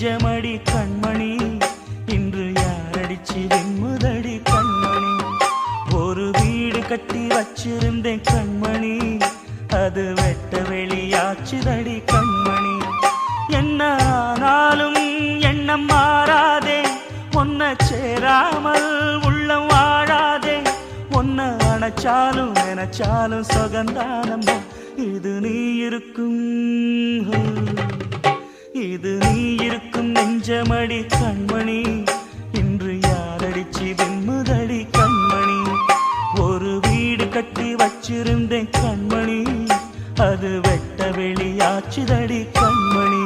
நெஞ்சமடி கண்மணி இன்று யாரடிச்சு வெண்முதடி கண்மணி ஒரு வீடு கட்டி வச்சிருந்தேன் கண்மணி அது வெட்ட வெளியாச்சுதடி கண்மணி என்ன ஆனாலும் எண்ணம் மாறாதே ஒன்ன சேராமல் உள்ளம் வாழாதே ஒன்ன அணைச்சாலும் நினைச்சாலும் சுகந்தானம்மா இது நீ இருக்கும் நெஞ்சமடி கண்மணி இன்று யாரடிச்சு வெண்முதடி கண்மணி ஒரு வீடு கட்டி வச்சிருந்தேன் கண்மணி அது வெட்ட வெளியாச்சுதடி கண்மணி